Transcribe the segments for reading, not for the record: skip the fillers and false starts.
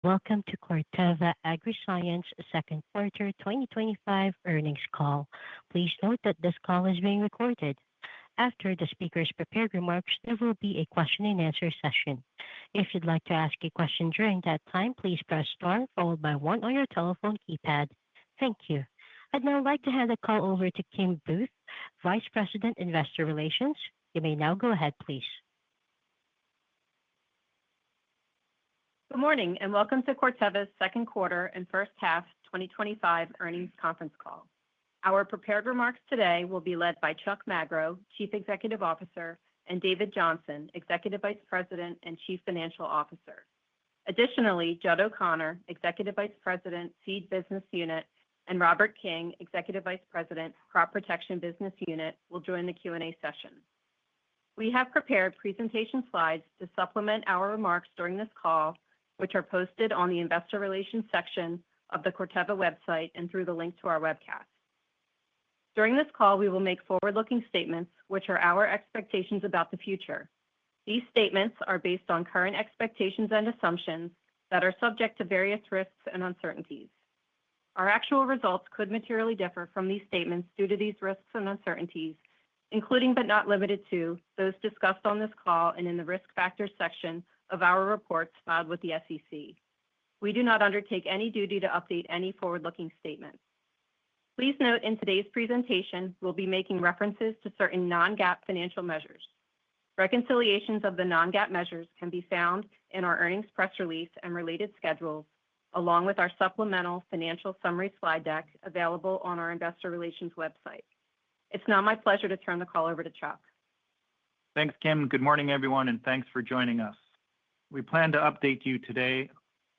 Welcome to Corteva Agriscience Second Quarter 2025 Earnings Call. Please note that this call is being recorded. After the speaker's prepared remarks, there will be a question and answer session. If you'd like to ask a question during that time, please press star followed by one on your telephone keypad. Thank you. I'd now like to hand the call over to Kim Booth, Vice President, Investor Relations. You may now go ahead, please. Good morning and welcome to Corteva's Second Quarter and First Half 2025 Earnings Conference Call. Our prepared remarks today will be led by Chuck Magro, Chief Executive Officer, and David Johnson, Executive Vice President and Chief Financial Officer. Additionally, Judd O'Connor, Executive Vice President, Seed Business Unit, and Robert King, Executive Vice President, Crop Protection Business Unit, will join the Q&A session. We have prepared presentation slides to supplement our remarks during this call, which are posted on the Investor Relations section of the Corteva website and through the link to our webcast. During this call, we will make forward-looking statements, which are our expectations about the future. These statements are based on current expectations and assumptions that are subject to various risks and uncertainties. Our actual results could materially differ from these statements due to these risks and uncertainties, including but not limited to those discussed on this call and in the risk factors section of our reports filed with the SEC. We do not undertake any duty to update any forward-looking statements. Please note in today's presentation, we'll be making references to certain non-GAAP financial measures. Reconciliations of the non-GAAP measures can be found in our earnings press release and related schedules, along with our supplemental financial summary slide deck available on our Investor Relations website. It's now my pleasure to turn the call over to Chuck. Thanks, Kim. Good morning, everyone, and thanks for joining us. We plan to update you today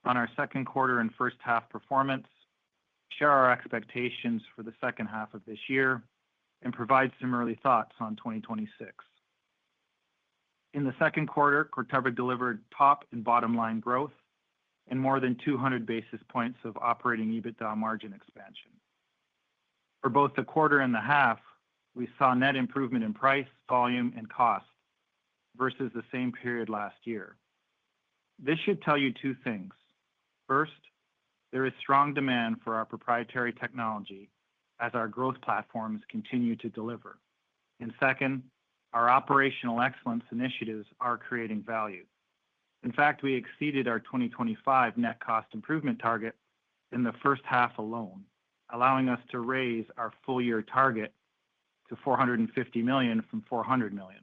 on our second quarter and first half performance, share our expectations for the second half of this year, and provide some early thoughts on 2026. In the second quarter, Corteva delivered top and bottom line growth and more than 200 basis points of operating EBITDA margin expansion. For both the quarter and the half, we saw net improvement in price, volume, and cost versus the same period last year. This should tell you two things. First, there is strong demand for our proprietary technology as our growth platforms continue to deliver. And second, our operational excellence initiatives are creating value. In fact, we exceeded our 2025 net cost improvement target in the first half alone, allowing us to raise our full-year target to $450 million from $400 million.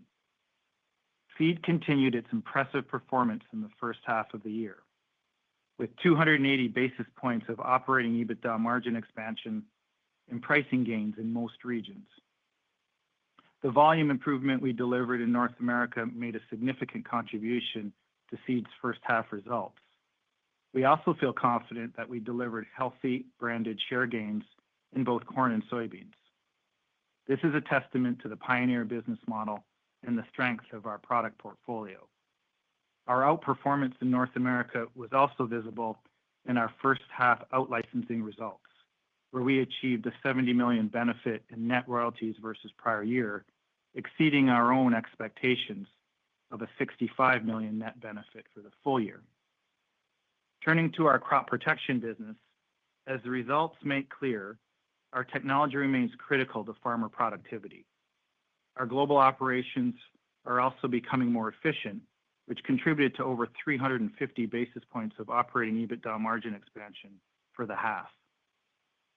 Seed continued its impressive performance in the first half of the year, with 280 basis points of operating EBITDA margin expansion and pricing gains in most regions. The volume improvement we delivered in North America made a significant contribution to Seed's first half results. We also feel confident that we delivered healthy branded share gains in both corn and soybeans. This is a testament to the Pioneer business model and the strength of our product portfolio. Our outperformance in North America was also visible in our first half out-licensing results, where we achieved a $70 million benefit in net royalties versus prior year, exceeding our own expectations of a $65 million net benefit for the full year. Turning to our crop protection business, as the results make clear, our technology remains critical to farmer productivity. Our global operations are also becoming more efficient, which contributed to over 350 basis points of operating EBITDA margin expansion for the half.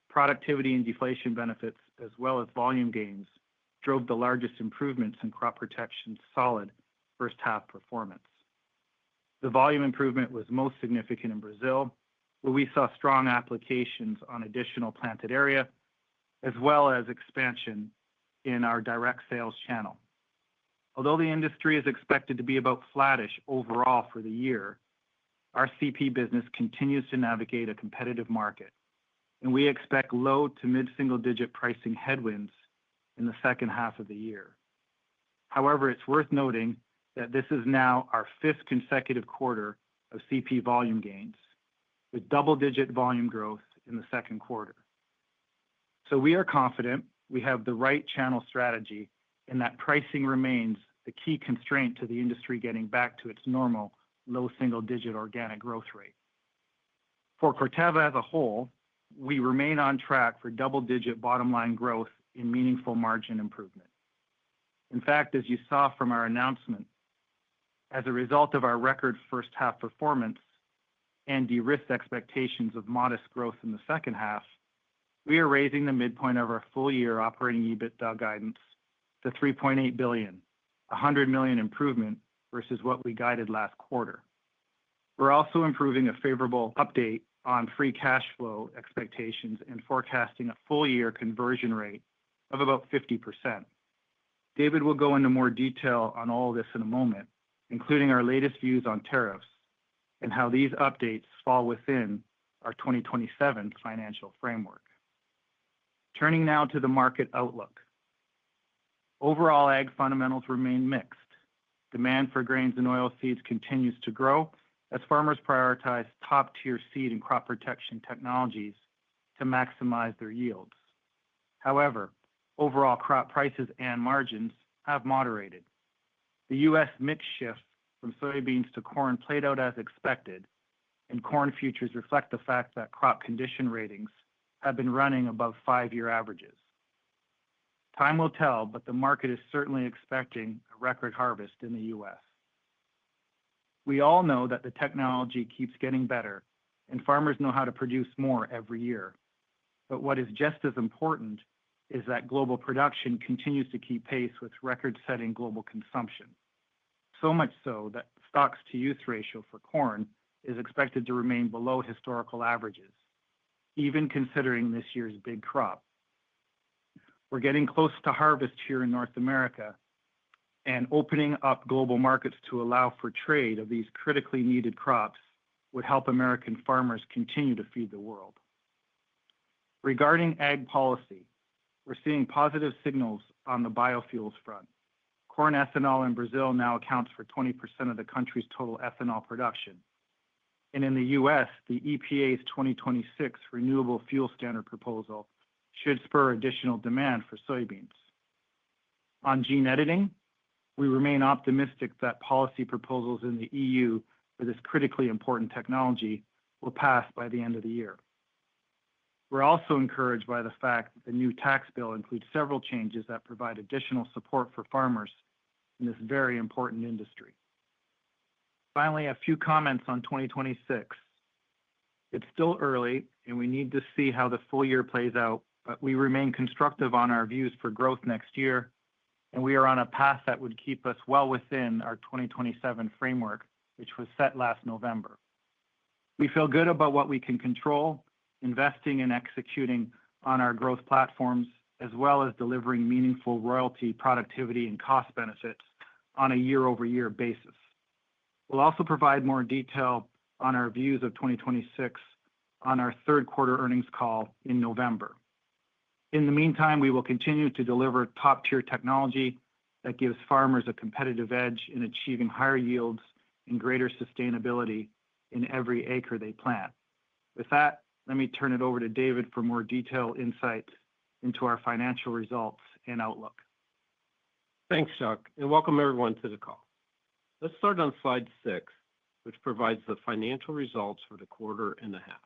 Productivity and deflation benefits, as well as volume gains, drove the largest improvements in crop protection's solid first half performance. The volume improvement was most significant in Brazil, where we saw strong applications on additional planted area, as well as expansion in our direct sales channel. Although the industry is expected to be about flattish overall for the year, our CP business continues to navigate a competitive market, and we expect low to mid-single-digit pricing headwinds in the second half of the year. However, it's worth noting that this is now our fifth consecutive quarter of CP volume gains, with double-digit volume growth in the second quarter. So we are confident we have the right channel strategy and that pricing remains the key constraint to the industry getting back to its normal low single-digit organic growth rate. For Corteva as a whole, we remain on track for double-digit bottom-line growth in meaningful margin improvement. In fact, as you saw from our announcement, as a result of our record first-half performance and de-risked expectations of modest growth in the second half, we are raising the midpoint of our full-year operating EBITDA guidance to $3.8 billion, a $100 million improvement versus what we guided last quarter. We're also improving a favorable update on free cash flow expectations and forecasting a full-year conversion rate of about 50%. David will go into more detail on all of this in a moment, including our latest views on tariffs and how these updates fall within our 2027 financial framework. Turning now to the market outlook. Overall, ag fundamentals remain mixed. Demand for grains and oilseeds continues to grow as farmers prioritize top-tier seed and crop protection technologies to maximize their yields. However, overall crop prices and margins have moderated. The U.S. mix shift from soybeans to corn played out as expected, and corn futures reflect the fact that crop condition ratings have been running above 5-year averages. Time will tell, but the market is certainly expecting a record harvest in the U.S. We all know that the technology keeps getting better, and farmers know how to produce more every year. But what is just as important is that global production continues to keep pace with record-setting global consumption. So much so that the stocks-to-use ratio for corn is expected to remain below historical averages, even considering this year's big crop. We're getting close to harvest here in North America, and opening up global markets to allow for trade of these critically needed crops would help American farmers continue to feed the world. Regarding ag policy, we're seeing positive signals on the biofuels front. Corn ethanol in Brazil now accounts for 20% of the country's total ethanol production. And in the U.S., the EPA's 2026 Renewable Fuel Standard proposal should spur additional demand for soybeans. On gene editing, we remain optimistic that policy proposals in the EU for this critically important technology will pass by the end of the year. We're also encouraged by the fact that the new tax bill includes several changes that provide additional support for farmers in this very important industry. Finally, a few comments on 2026. It's still early, and we need to see how the full year plays out, but we remain constructive on our views for growth next year, and we are on a path that would keep us well within our 2027 framework, which was set last November. We feel good about what we can control, investing and executing on our growth platforms, as well as delivering meaningful royalty, productivity, and cost benefits on a year-over-year basis. We'll also provide more detail on our views of 2026 on our third quarter earnings call in November. In the meantime, we will continue to deliver top-tier technology that gives farmers a competitive edge in achieving higher yields and greater sustainability in every acre they plant. With that, let me turn it over to David for more detailed insights into our financial results and outlook. Thanks, Chuck, and welcome everyone to the call. Let's start on slide 6, which provides the financial results for the quarter and a half.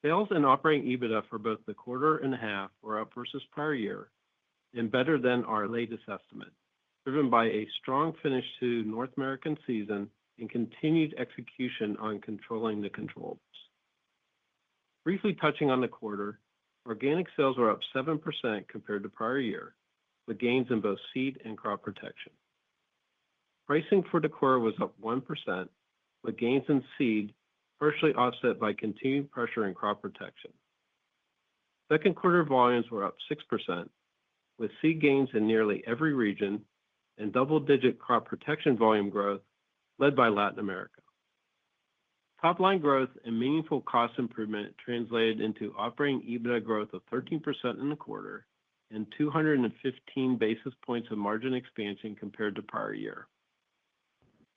Sales and operating EBITDA for both the quarter and a half were up versus prior year and better than our latest estimate, driven by a strong finish to North American season and continued execution on controlling the controls. Briefly touching on the quarter, organic sales were up 7% compared to prior year, with gains in both seed and crop protection. Pricing for the quarter was up 1%, with gains in seed partially offset by continued pressure in crop protection. Second quarter volumes were up 6%, with seed gains in nearly every region and double-digit crop protection volume growth led by Latin America. Top-line growth and meaningful cost improvement translated into operating EBITDA growth of 13% in the quarter and 215 basis points of margin expansion compared to prior year.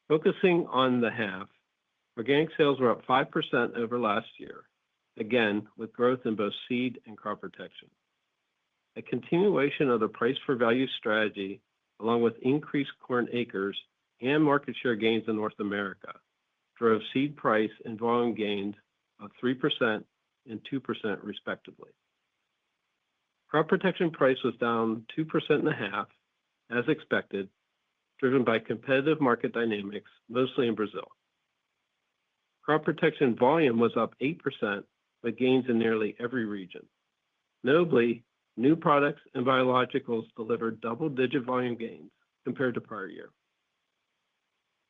Focusing on the half, organic sales were up 5% over last year, again with growth in both seed and crop protection. A continuation of the price for value strategy, along with increased corn acres and market share gains in North America, drove seed price and volume gains of 3% and 2% respectively. Crop protection price was down 2.5%, as expected, driven by competitive market dynamics, mostly in Brazil. Crop protection volume was up 8%, with gains in nearly every region. Notably, new products and biologicals delivered double-digit volume gains compared to prior year.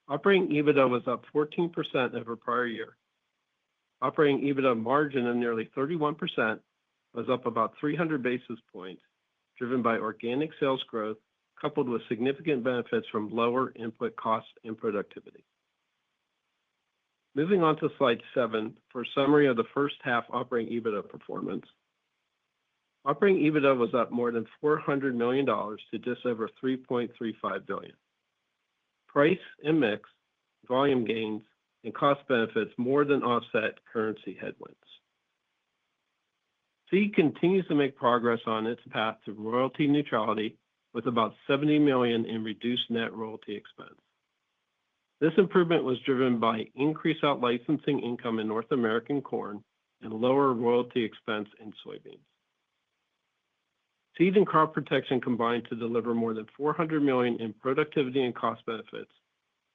Operating EBITDA was up 14% over prior year. Operating EBITDA margin of nearly 31% was up about 300 basis points, driven by organic sales growth coupled with significant benefits from lower input costs and productivity. Moving on to slide 7 for a summary of the first half operating EBITDA performance. Operating EBITDA was up more than $400 million to just over $3.35 billion. Price and mix, volume gains, and cost benefits more than offset currency headwinds. Seed continues to make progress on its path to royalty neutrality with about $70 million in reduced net royalty expense. This improvement was driven by increased out-licensing income in North American corn and lower royalty expense in soybeans. Seed and crop protection combined to deliver more than $400 million in productivity and cost benefits,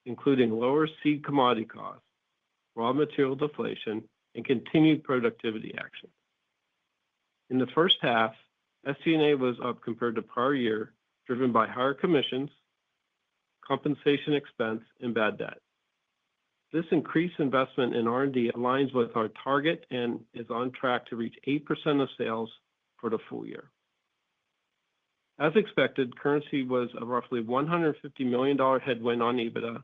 including lower seed commodity costs, raw material deflation, and continued productivity action. In the first half, SG&A was up compared to prior year, driven by higher commissions, compensation expense, and bad debt. This increased investment in R&D aligns with our target and is on track to reach 8% of sales for the full year. As expected, currency was a roughly $150 million headwind on EBITDA,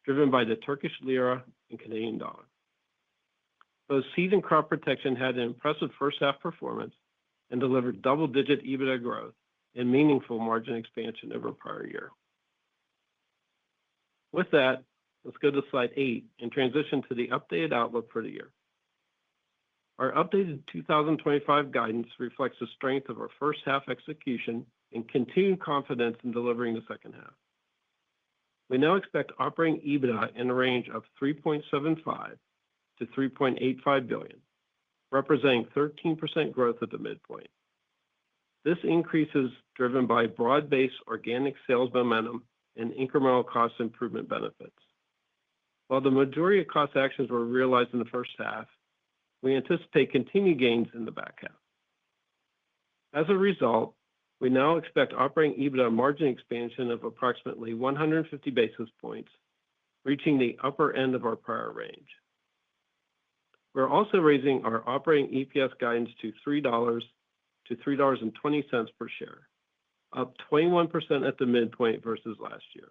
driven by the Turkish lira and Canadian dollar. Both seed and crop protection had an impressive first half performance and delivered double-digit EBITDA growth and meaningful margin expansion over prior year. With that, let's go to slide 8 and transition to the updated outlook for the year. Our updated 2025 guidance reflects the strength of our first half execution and continued confidence in delivering the second half. We now expect operating EBITDA in a range of $3.75 to $3.85 billion, representing 13% growth at the midpoint. This increase is driven by broad-based organic sales momentum and incremental cost improvement benefits. While the majority of cost actions were realized in the first half, we anticipate continued gains in the back half. As a result, we now expect operating EBITDA margin expansion of approximately 150 basis points, reaching the upper end of our prior range. We're also raising our operating EPS guidance to $3 to $3.20 per share, up 21% at the midpoint versus last year.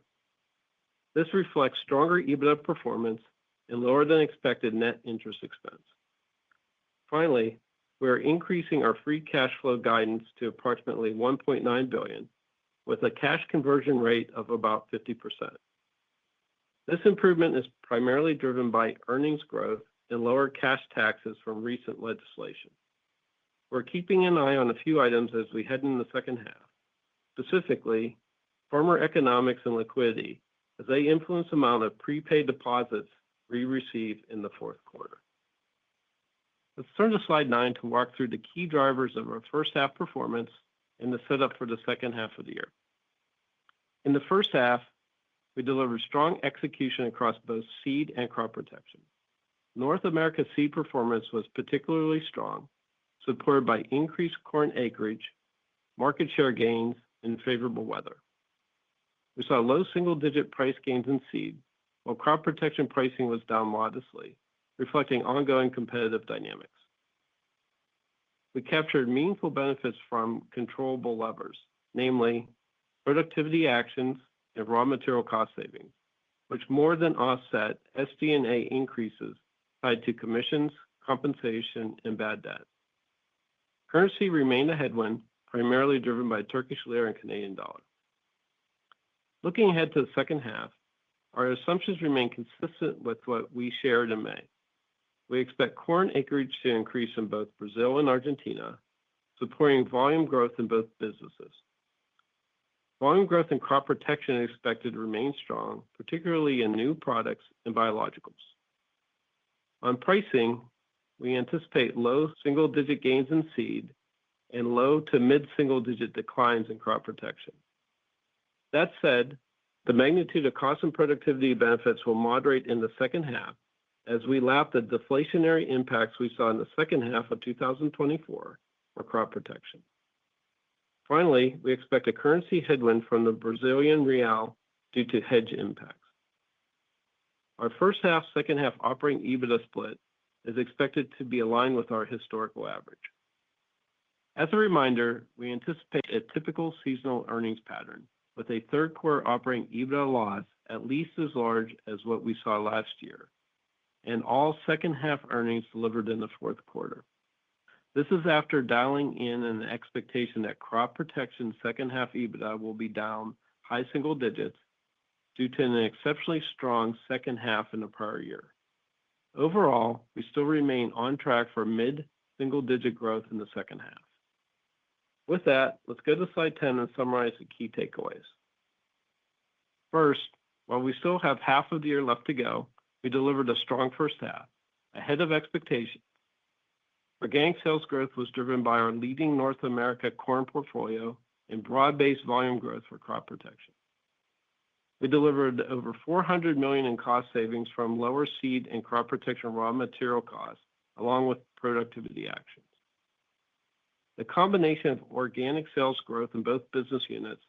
This reflects stronger EBITDA performance and lower than expected net interest expense. Finally, we are increasing our free cash flow guidance to approximately $1.9 billion, with a cash conversion rate of about 50%. This improvement is primarily driven by earnings growth and lower cash taxes from recent legislation. We're keeping an eye on a few items as we head into the second half, specifically farmer economics and liquidity, as they influence the amount of prepaid deposits we receive in the fourth quarter. Let's turn to slide 9 to walk through the key drivers of our first half performance and the setup for the second half of the year. In the first half, we delivered strong execution across both seed and crop protection. North America seed performance was particularly strong, supported by increased corn acreage, market share gains, and favorable weather. We saw low single-digit price gains in seed, while crop protection pricing was down modestly, reflecting ongoing competitive dynamics. We captured meaningful benefits from controllable levers, namely productivity actions and raw material cost savings, which more than offset SG&A increases tied to commissions, compensation, and bad debt. Currency remained a headwind, primarily driven by Turkish lira and Canadian dollar. Looking ahead to the second half, our assumptions remain consistent with what we shared in May. We expect corn acreage to increase in both Brazil and Argentina, supporting volume growth in both businesses. Volume growth in crop protection is expected to remain strong, particularly in new products and biologicals. On pricing, we anticipate low single-digit gains in seed and low to mid-single-digit declines in crop protection. That said, the magnitude of cost and productivity benefits will moderate in the second half as we lap the deflationary impacts we saw in the second half of 2024 for crop protection. Finally, we expect a currency headwind from the Brazilian real due to hedge impacts. Our first half, second half operating EBITDA split is expected to be aligned with our historical average. As a reminder, we anticipate a typical seasonal earnings pattern with a third quarter operating EBITDA loss at least as large as what we saw last year, and all second half earnings delivered in the fourth quarter. This is after dialing in an expectation that crop protection second half EBITDA will be down high single digits due to an exceptionally strong second half in the prior year. Overall, we still remain on track for mid-single-digit growth in the second half. With that, let's go to slide 10 and summarize the key takeaways. First, while we still have half of the year left to go, we delivered a strong first half, ahead of expectations. Organic sales growth was driven by our leading North America corn portfolio and broad-based volume growth for crop protection. We delivered over $400 million in cost savings from lower seed and crop protection raw material costs, along with productivity actions. The combination of organic sales growth in both business units,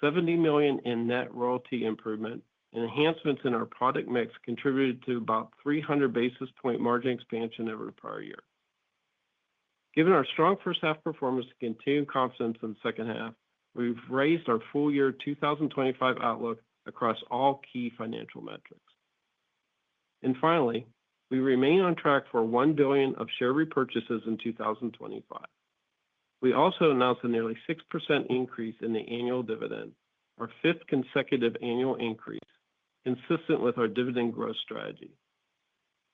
$70 million in net royalty improvement, and enhancements in our product mix contributed to about 300 basis point margin expansion over the prior year. Given our strong first half performance and continued confidence in the second half, we've raised our full year 2025 outlook across all key financial metrics. And finally, we remain on track for $1 billion of share repurchases in 2025. We also announced a nearly 6% increase in the annual dividend, our fifth consecutive annual increase, consistent with our dividend growth strategy.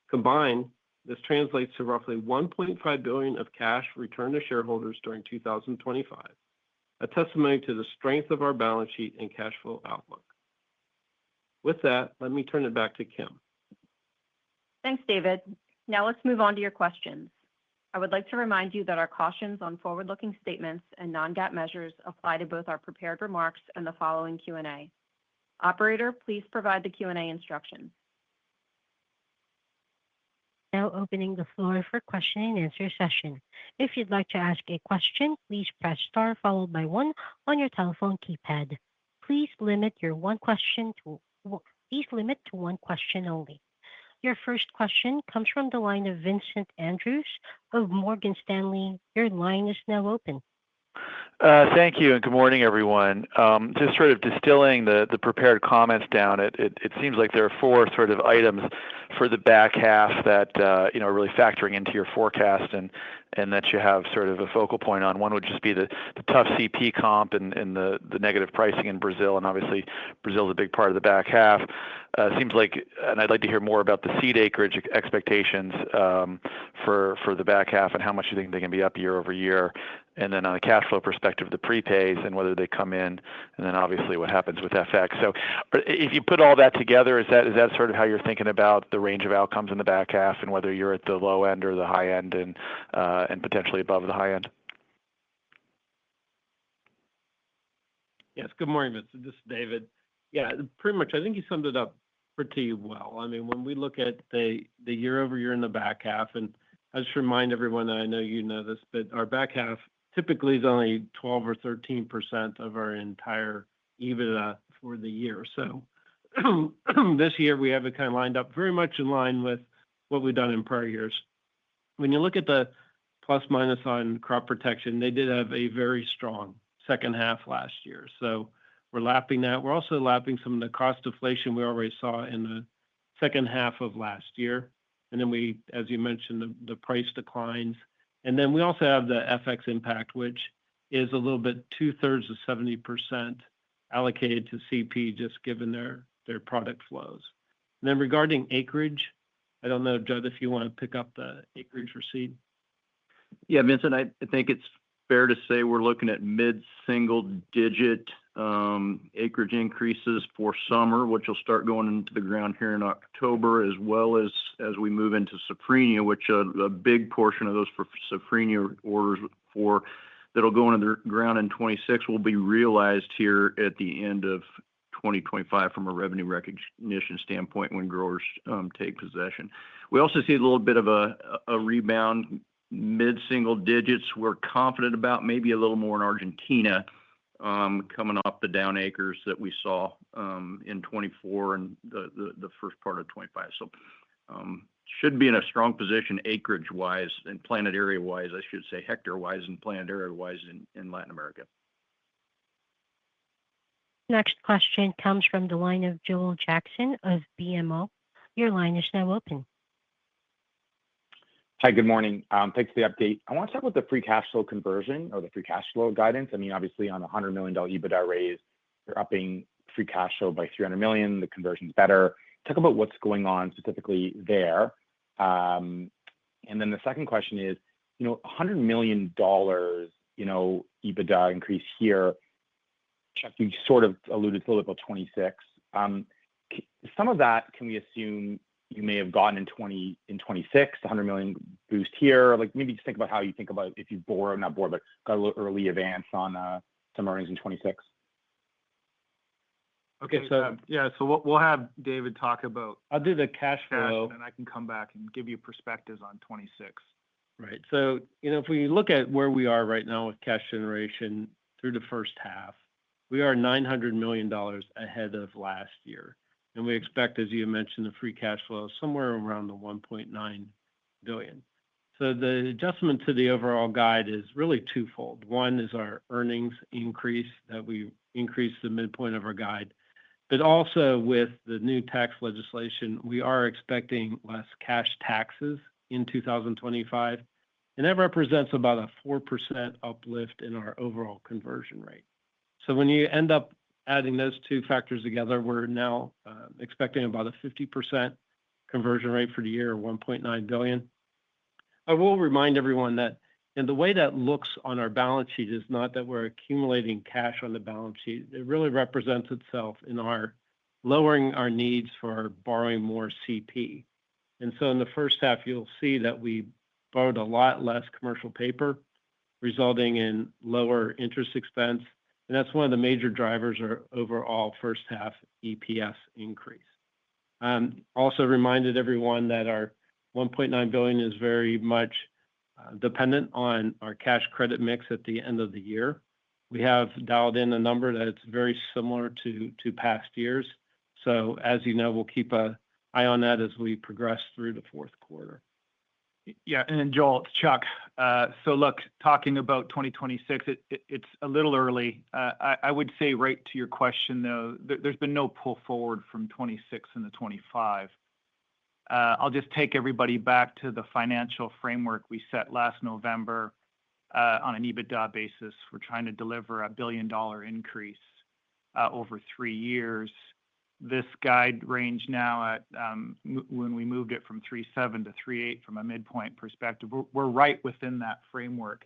Combined, this translates to roughly $1.5 billion of cash returned to shareholders during 2025, a testimony to the strength of our balance sheet and cash flow outlook. With that, let me turn it back to Kim. Thanks, David. Now let's move on to your questions. I would like to remind you that our cautions on forward-looking statements and non-GAAP measures apply to both our prepared remarks and the following Q&A. Operator, please provide the Q&A instructions. Now opening the floor for question and answer session. If you'd like to ask a question, please press star followed by one on your telephone keypad. Please limit to one question only. Your first question comes from the line of Vincent Andrews of Morgan Stanley. Your line is now open. Thank you, and good morning, everyone. Just sort of distilling the prepared comments down, it seems like there are four sort of items for the back half that are really factoring into your forecast and that you have sort of a focal point on. One would just be the tough CP comp and the negative pricing in Brazil, and obviously Brazil is a big part of the back half. Seems like, and I'd like to hear more about the seed acreage expectations for the back half and how much you think they can be up year over year. And then on a cash flow perspective, the prepays and whether they come in, and then obviously what happens with FX. So if you put all that together, is that sort of how you're thinking about the range of outcomes in the back half and whether you're at the low end or the high end and potentially above the high end? Yes, good morning, Vincent. This is David. Yeah, pretty much. I think you summed it up pretty well. I mean, when we look at the year over year in the back half, and I just remind everyone that I know you know this, but our back half typically is only 12 or 13% of our entire EBITDA for the year. So this year we have it kind of lined up very much in line with what we've done in prior years. When you look at the plus minus on crop protection, they did have a very strong second half last year. So we're lapping that. We're also lapping some of the cost deflation we already saw in the second half of last year. And then we, as you mentioned, the price declines. And then we also have the FX impact, which is a little bit 2/3 of 70% allocated to CP, just given their product flows. And then regarding acreage, I don't know, Judd, if you want to pick up the acreage for seed. Yeah, Vincent, I think it's fair to say we're looking at mid-single digit acreage increases for summer, which will start going into the ground here in October, as well as we move into safrinha, which a big portion of those for safrinha orders for that'll go into the ground in 26 will be realized here at the end of 2025 from a revenue recognition standpoint when growers take possession. We also see a little bit of a rebound, mid-single digits. We're confident about maybe a little more in Argentina coming off the down acres that we saw in 24 and the first part of 25. So should be in a strong position acreage-wise and planted area-wise, I should say, hectare-wise and planted area-wise in Latin America. Next question comes from the line of Joel Jackson of BMO. Your line is now open. Hi, good morning. Thanks for the update. I want to talk about the free cash flow conversion or the free cash flow guidance. I mean, obviously on a $100 million EBITDA raise, you're upping free cash flow by $300 million. The conversion's better. Talk about what's going on specifically there. And then the second question is, $100 million, EBITDA increase here. Chuck, you sort of alluded to a little bit about 26. Some of that, can we assume you may have gotten in 26, the $100 million boost here? Like maybe just think about how you think about if you not borrow, but got a little early advance on some earnings in 26. Okay, so we'll have David talk about. I'll do the cash flow, and I can come back and give you perspectives on 26. Right. So if we look at where we are right now with cash generation through the first half, we are $900 million ahead of last year. And we expect, as you mentioned, the free cash flow somewhere around the $1.9 billion. So the adjustment to the overall guide is really twofold. One is our earnings increase that we increased the midpoint of our guide. But also with the new tax legislation, we are expecting less cash taxes in 2025. And that represents about a 4% uplift in our overall conversion rate. So when you end up adding those two factors together, we're now expecting about a 50% conversion rate for the year, $1.9 billion. I will remind everyone that the way that looks on our balance sheet is not that we're accumulating cash on the balance sheet. It really represents itself in our lowering our needs for borrowing more CP. And so in the first half, you'll see that we borrowed a lot less commercial paper, resulting in lower interest expense. And that's one of the major drivers of overall first half EPS increase. Also reminded everyone that our $1.9 billion is very much dependent on our cash credit mix at the end of the year. We have dialed in a number that's very similar to past years. So as you know, we'll keep an eye on that as we progress through the fourth quarter. Yeah, and Joel, it's Chuck. So look, talking about 2026, it's a little early. I would say right to your question, though, there's been no pull forward from 26 into 25. I'll just take everybody back to the financial framework we set last November on an EBITDA basis. We're trying to deliver $1 billion increase over 3 years. This guide range now at when we moved it from 3.7 to 3.8 from a midpoint perspective, we're right within that framework.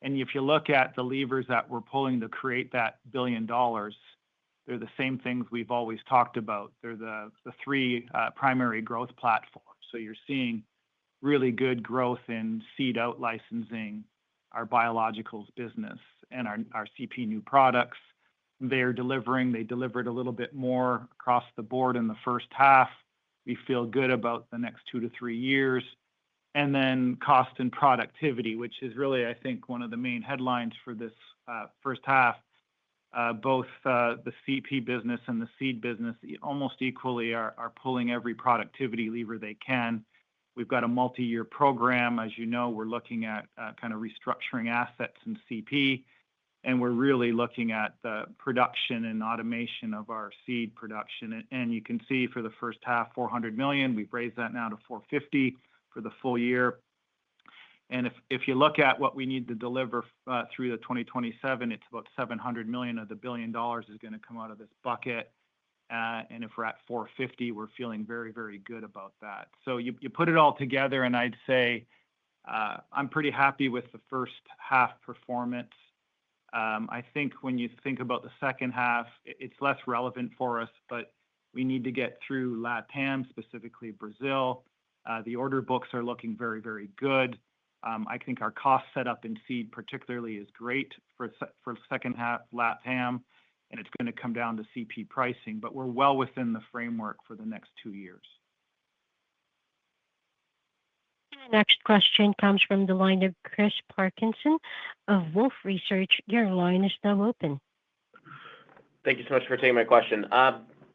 And if you look at the levers that we're pulling to create that $1 billion, they're the same things we've always talked about. They're the 3 primary growth platforms. So you're seeing really good growth in seed out licensing, our biologicals business, and our CP new products. They're delivering. They delivered a little bit more across the board in the first half. We feel good about the next 2 to 3 years. And then cost and productivity, which is really, I think, one of the main headlines for this first half. Both the CP business and the seed business almost equally are pulling every productivity lever they can. We've got a multi-year program. As you know, we're looking at kind of restructuring assets in CP. And we're really looking at the production and automation of our seed production. And you can see for the first half, $400 million. We've raised that now to $450 million for the full year. And if you look at what we need to deliver through the 2027, it's about $700 million of the $1 billion is going to come out of this bucket. And if we're at $450 million, we're feeling very, very good about that. So you put it all together, and I'd say I'm pretty happy with the first half performance. I think when you think about the second half, it's less relevant for us, but we need to get through LATAM, specifically Brazil. The order books are looking very, very good. I think our cost setup in seed particularly is great for second half LATAM, and it's going to come down to CP pricing, but we're well within the framework for the next 2 years. Next question comes from the line of Chris Parkinson of Wolfe Research. Your line is now open. Thank you so much for taking my question.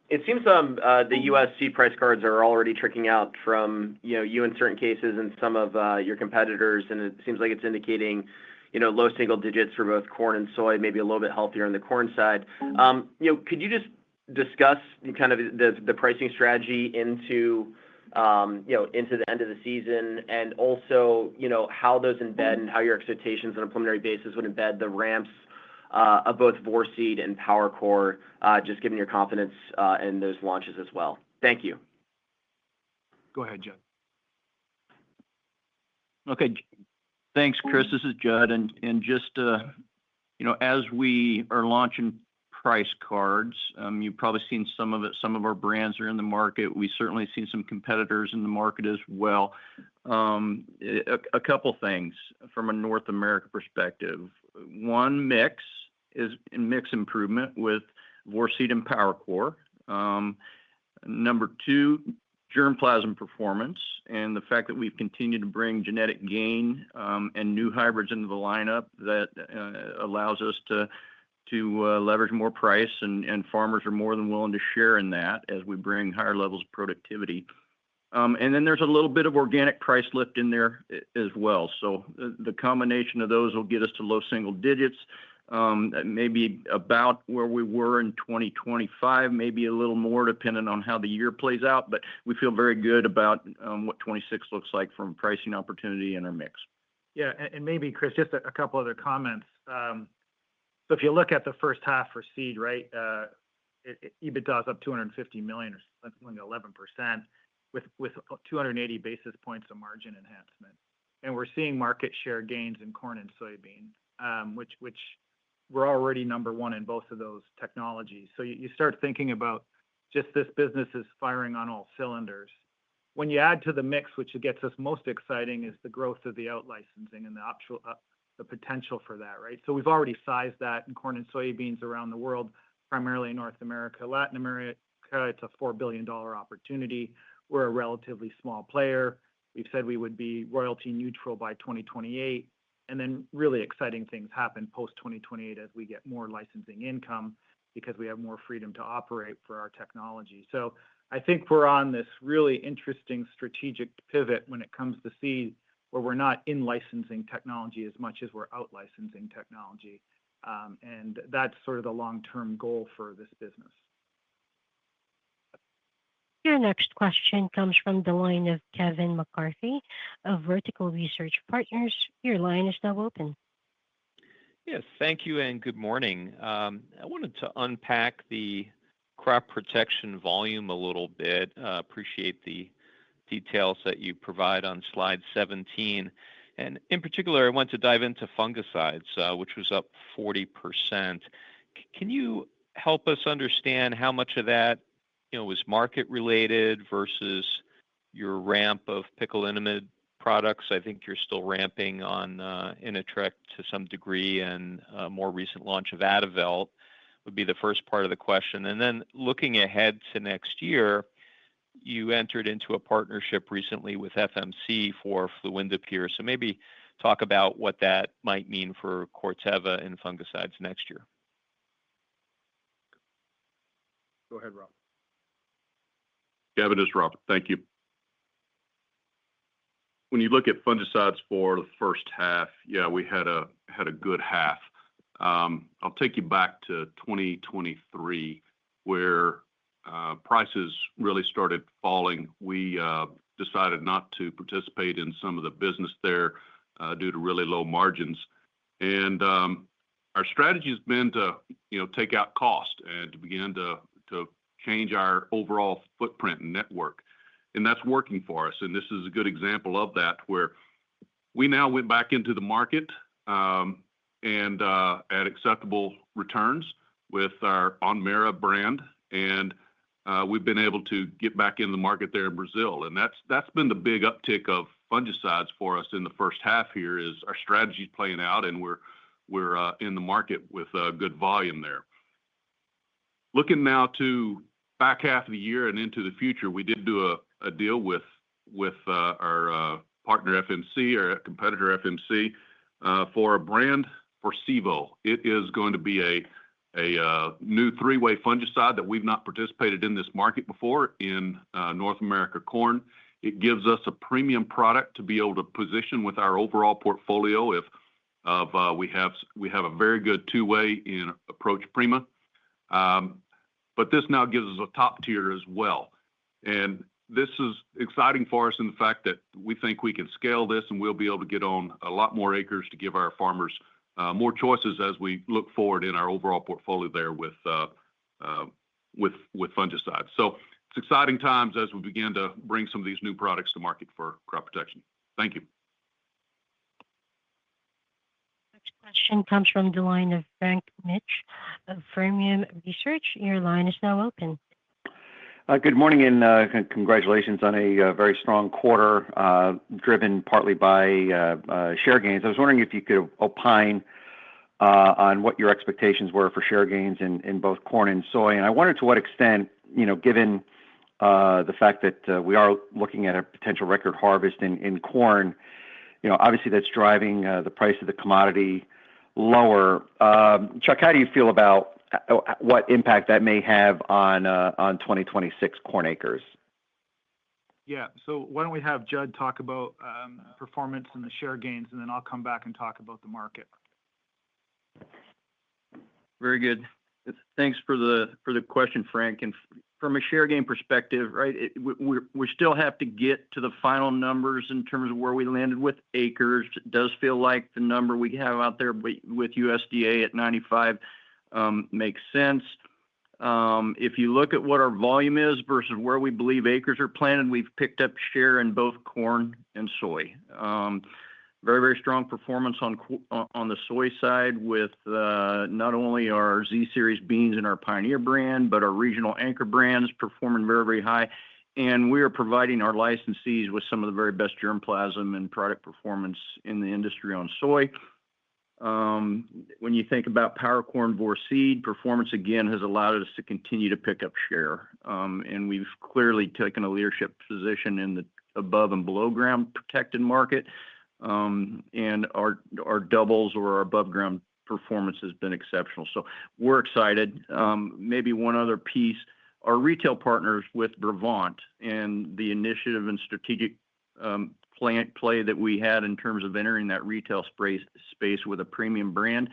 It seems the U.S. seed price cards are already tricking out from you in certain cases and some of your competitors, and it seems like it's indicating low single digits for both corn and soy, maybe a little bit healthier on the corn side. Could you just discuss kind of the pricing strategy into the end of the season, and also how those embed and how your expectations on a preliminary basis would embed the ramps of both Vorceed and PowerCore, just given your confidence in those launches as well? Thank you. Go ahead, Judd. Okay. Thanks, Chris. This is Judd. And just, as we are launching price cards, you've probably seen some of it. Some of our brands are in the market. We've certainly seen some competitors in the market as well. A couple things from a North America perspective. One, mix improvement with Vorceed and PowerCore. Number two, germplasm performance, and the fact that we've continued to bring genetic gain and new hybrids into the lineup that allows us to leverage more price, and farmers are more than willing to share in that as we bring higher levels of productivity. And then there's a little bit of organic price lift in there as well. So the combination of those will get us to low single digits, maybe about where we were in 2025, maybe a little more depending on how the year plays out. But we feel very good about what 26 looks like from pricing opportunity in our mix. Yeah, and maybe, Chris, just a couple other comments. So if you look at the first half for seed, right, EBITDA is up $250 million, or something like 11%, with 280 basis points of margin enhancement. And we're seeing market share gains in corn and soybean, which we're already number one in both of those technologies. So you start thinking about just this business is firing on all cylinders. When you add to the mix, which gets us most exciting, is the growth of the out licensing and the potential for that, right? So we've already sized that in corn and soybeans around the world, primarily in North America. Latin America, it's a $4 billion opportunity. We're a relatively small player. We've said we would be royalty neutral by 2028. And then really exciting things happen post-2028 as we get more licensing income because we have more freedom to operate for our technology. So I think we're on this really interesting strategic pivot when it comes to seed, where we're not in licensing technology as much as we're out licensing technology. And that's sort of the long-term goal for this business. Your next question comes from the line of Kevin McCarthy of Vertical Research Partners. Your line is now open. Yes, thank you and good morning. I wanted to unpack the crop protection volume a little bit. Appreciate the details that you provide on slide 17. And in particular, I want to dive into fungicides, which was up 40%. Can you help us understand how much of that was market related versus your ramp of picolinamide products? I think you're still ramping on Inatreq to some degree, and a more recent launch of Adavelt would be the first part of the question. And then looking ahead to next year, you entered into a partnership recently with FMC for fluindapyr. So maybe talk about what that might mean for Corteva and fungicides next year. Go ahead, Rob. Kevin, this is Robert. Thank you. When you look at fungicides for the first half, yeah, we had a good half. I'll take you back to 2023, where prices really started falling. We decided not to participate in some of the business there due to really low margins. And our strategy has been to take out cost and to begin to change our overall footprint and network. And that's working for us. And this is a good example of that, where we now went back into the market and at acceptable returns with our On-Mera brand. And we've been able to get back in the market there in Brazil. And that's been the big uptick of fungicides for us in the first half here is our strategy's playing out, and we're in the market with good volume there. Looking now to back half of the year and into the future, we did do a deal with our partner FMC, our competitor FMC, for a brand for Sevo. It is going to be a new three-way fungicide that we've not participated in this market before in North America corn. It gives us a premium product to be able to position with our overall portfolio. We have a very good two-way in Approach Prima, but this now gives us a top tier as well. And this is exciting for us in the fact that we think we can scale this and we'll be able to get on a lot more acres to give our farmers more choices as we look forward in our overall portfolio there with fungicides. So it's exciting times as we begin to bring some of these new products to market for crop protection. Thank you. Next question comes from the line of Frank Mitsch of Fermium Research. Your line is now open. Good morning and congratulations on a very strong quarter driven partly by share gains. I was wondering if you could opine on what your expectations were for share gains in both corn and soy. And I wondered to what extent, given the fact that we are looking at a potential record harvest in corn, obviously that's driving the price of the commodity lower. Chuck, how do you feel about what impact that may have on 2026 corn acres? Yeah, so why don't we have Judd talk about performance and the share gains, and then I'll come back and talk about the market. Very good. Thanks for the question, Frank. And from a share gain perspective, right, we still have to get to the final numbers in terms of where we landed with acres. It does feel like the number we have out there with USDA at 95 makes sense. If you look at what our volume is versus where we believe acres are planted, we've picked up share in both corn and soy. Very, very strong performance on the soy side with not only our Z Series beans and our Pioneer brand, but our regional anchor brands performing very, very high. And we are providing our licensees with some of the very best germplasm and product performance in the industry on soy. When you think about Power Corn Vor Seed, performance again has allowed us to continue to pick up share. And we've clearly taken a leadership position in the above and below ground protected market. And our doubles or our above ground performance has been exceptional. So we're excited. Maybe one other piece, our retail partners with Brevant and the initiative and strategic play that we had in terms of entering that retail space with a premium brand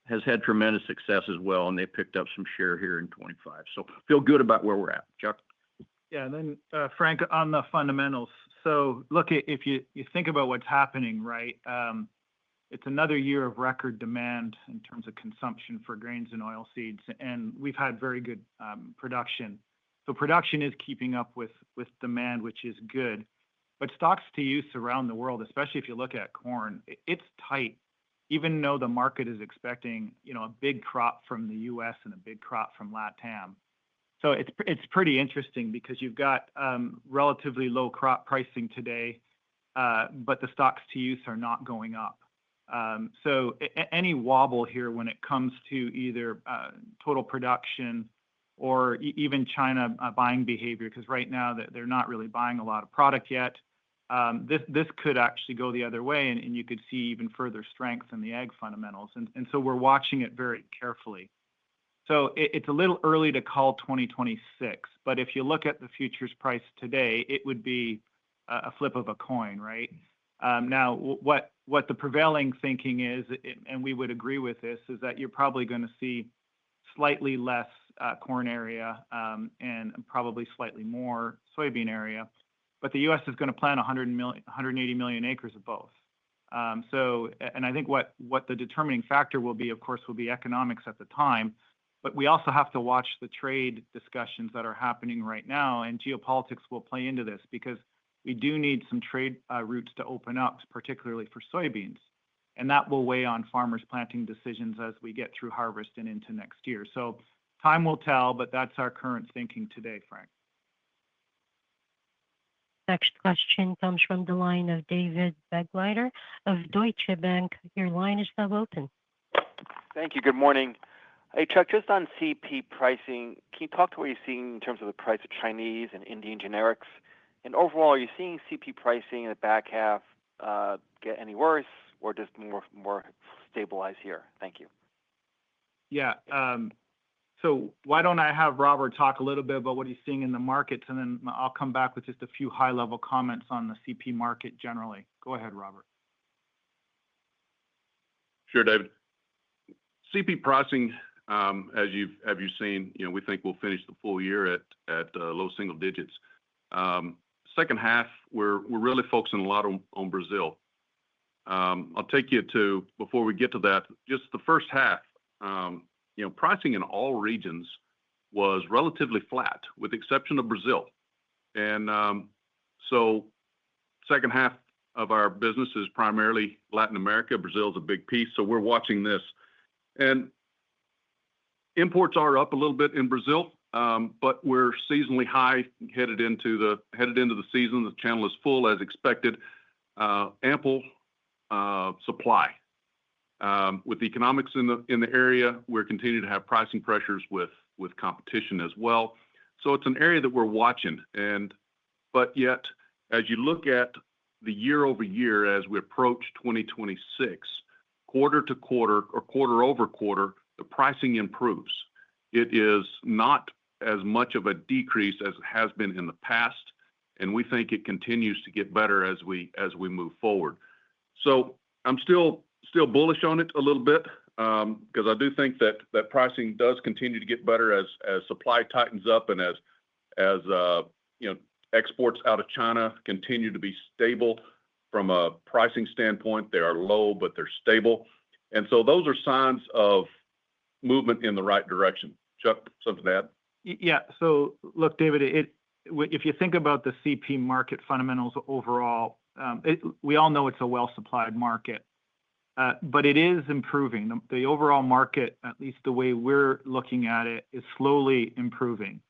has had tremendous success as well. And they picked up some share here in 25. So feel good about where we're at. Chuck? Yeah, and then Frank, on the fundamentals. So look, if you think about what's happening, right, it's another year of record demand in terms of consumption for grains and oilseeds, and we've had very good production. So production is keeping up with demand, which is good. But stocks to use around the world, especially if you look at corn, it's tight, even though the market is expecting, a big crop from the U.S. and a big crop from LATAM. So it's pretty interesting because you've got relatively low crop pricing today, but the stocks to use are not going up. So any wobble here when it comes to either total production or even China buying behavior, because right now they're not really buying a lot of product yet, this could actually go the other way, and you could see even further strength in the ag fundamentals. And so we're watching it very carefully. So it's a little early to call 2026, but if you look at the futures price today, it would be a flip of a coin, right? Now, what the prevailing thinking is, and we would agree with this, is that you're probably going to see slightly less corn area and probably slightly more soybean area, but the U.S. is going to plant 180 million acres of both. And I think what the determining factor will be, of course, will be economics at the time. But we also have to watch the trade discussions that are happening right now, and geopolitics will play into this because we do need some trade routes to open up, particularly for soybeans. and that will weigh on farmers' planting decisions as we get through harvest and into next year. So time will tell, but that's our current thinking today, Frank. Next question comes from the line of David Begleiter of Deutsche Bank. Your line is now open. Thank you. Good morning. Hey, Chuck, just on CP pricing, can you talk to what you're seeing in terms of the price of Chinese and Indian generics? And overall, are you seeing CP pricing in the back half get any worse or just more stabilized here? Thank you. Yeah. So why don't I have Robert talk a little bit about what he's seeing in the markets, and then I'll come back with just a few high-level comments on the CP market generally. Go ahead, Robert. Sure, David. CP pricing, as you've seen, we think we'll finish the full year at low single digits. Second half, we're really focusing a lot on Brazil. I'll take you to, before we get to that, just the first half. Pricing in all regions was relatively flat, with the exception of Brazil. And so second half of our business is primarily Latin America. Brazil is a big piece, so we're watching this. And imports are up a little bit in Brazil, but we're seasonally high headed into the season. The channel is full as expected. Ample supply. With the economics in the area, we're continuing to have pricing pressures with competition as well. So it's an area that we're watching. But yet, as you look at the year over year as we approach 2026, quarter to quarter or quarter over quarter, the pricing improves. It is not as much of a decrease as it has been in the past, and we think it continues to get better as we move forward. So I'm still bullish on it a little bit because I do think that pricing does continue to get better as supply tightens up and as exports out of China continue to be stable from a pricing standpoint. They are low, but they're stable. And so those are signs of movement in the right direction. Chuck, something to add? Yeah. So look, David, if you think about the CP market fundamentals overall, we all know it's a well-supplied market, but it is improving. The overall market, at least the way we're looking at it, is slowly improving.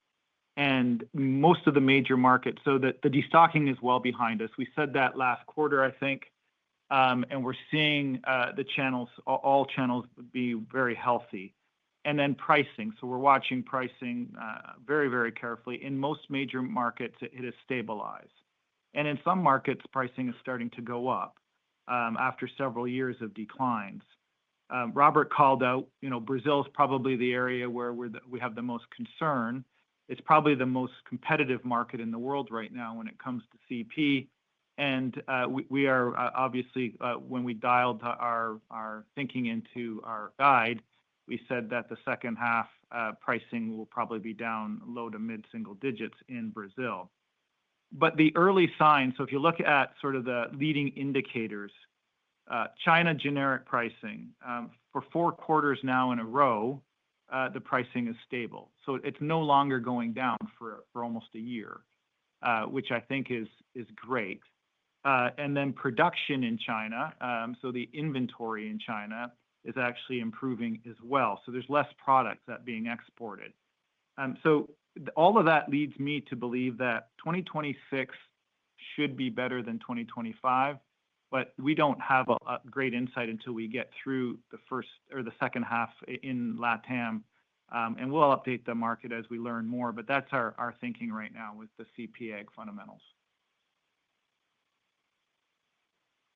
And most of the major markets, so that the destocking is well behind us. We said that last quarter, I think, and we're seeing the channels, all channels, be very healthy. And then pricing. So we're watching pricing very, very carefully. In most major markets, it has stabilized. And in some markets, pricing is starting to go up after several years of declines. Robert called out, Brazil is probably the area where we have the most concern. It's probably the most competitive market in the world right now when it comes to CP. And we are obviously, when we dialed our thinking into our guide, we said that the second half pricing will probably be down low to mid-single digits in Brazil. But the early signs, so if you look at sort of the leading indicators, China generic pricing, for 4 quarters now in a row, the pricing is stable. So it's no longer going down for almost a year, which I think is great. And then production in China, so the inventory in China is actually improving as well. So there's less products that being exported. So all of that leads me to believe that 2026 should be better than 2025, but we don't have a great insight until we get through the first or the second half in LATAM. And we'll update the market as we learn more, but that's our thinking right now with the CP ag fundamentals.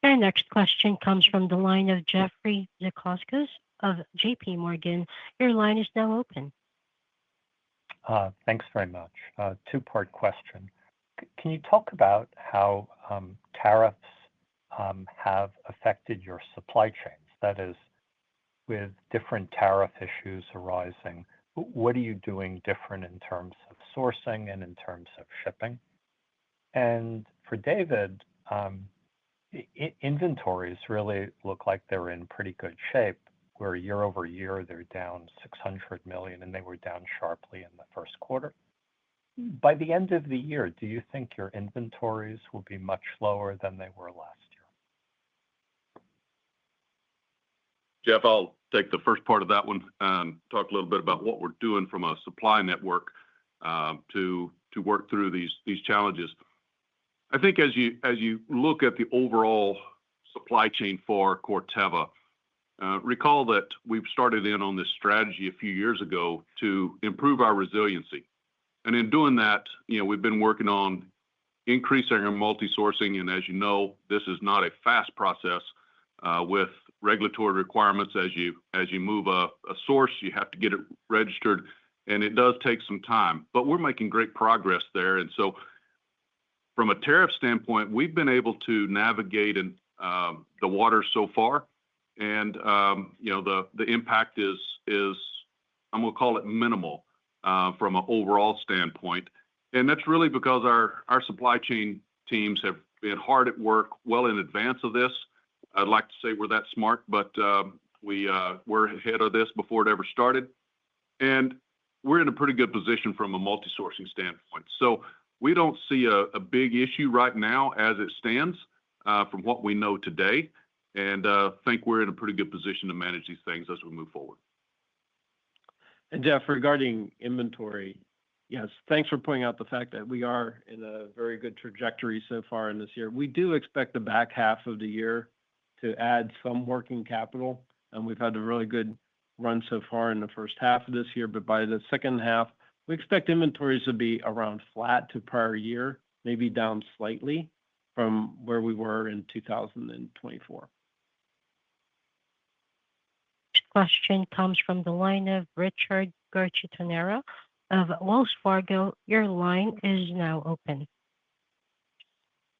Our next question comes from the line of Jeffrey Zekauskas of JP Morgan. Your line is now open. Thanks very much. Two-part question. Can you talk about how tariffs have affected your supply chains? That is, with different tariff issues arising, what are you doing different in terms of sourcing and in terms of shipping? And for David, inventories really look like they're in pretty good shape, where year over year they're down $600 million, and they were down sharply in the first quarter. By the end of the year, do you think your inventories will be much lower than they were last year? Jeff, I'll take the first part of that one and talk a little bit about what we're doing from a supply network to work through these challenges. I think as you look at the overall supply chain for Corteva, recall that we've started in on this strategy a few years ago to improve our resiliency. And in doing that, we've been working on increasing our multi-sourcing. And as you know, this is not a fast process with regulatory requirements. As you move a source, you have to get it registered, and it does take some time. But we're making great progress there. And so from a tariff standpoint, we've been able to navigate in the water so far. And, the impact is I'm going to call it minimal from an overall standpoint. And that's really because our supply chain teams have been hard at work well in advance of this. I'd like to say we're that smart, but we're ahead of this before it ever started. And we're in a pretty good position from a multi-sourcing standpoint. So we don't see a big issue right now as it stands from what we know today. And think we're in a pretty good position to manage these things as we move forward. And Jeff, regarding inventory, yes, thanks for pointing out the fact that we are in a very good trajectory so far in this year. We do expect the back half of the year to add some working capital, and we've had a really good run so far in the first half of this year. But by the second half, we expect inventories to be around flat to prior year, maybe down slightly from where we were in 2024. Question comes from the line of Richard Garchitorena of Wells Fargo. Your line is now open.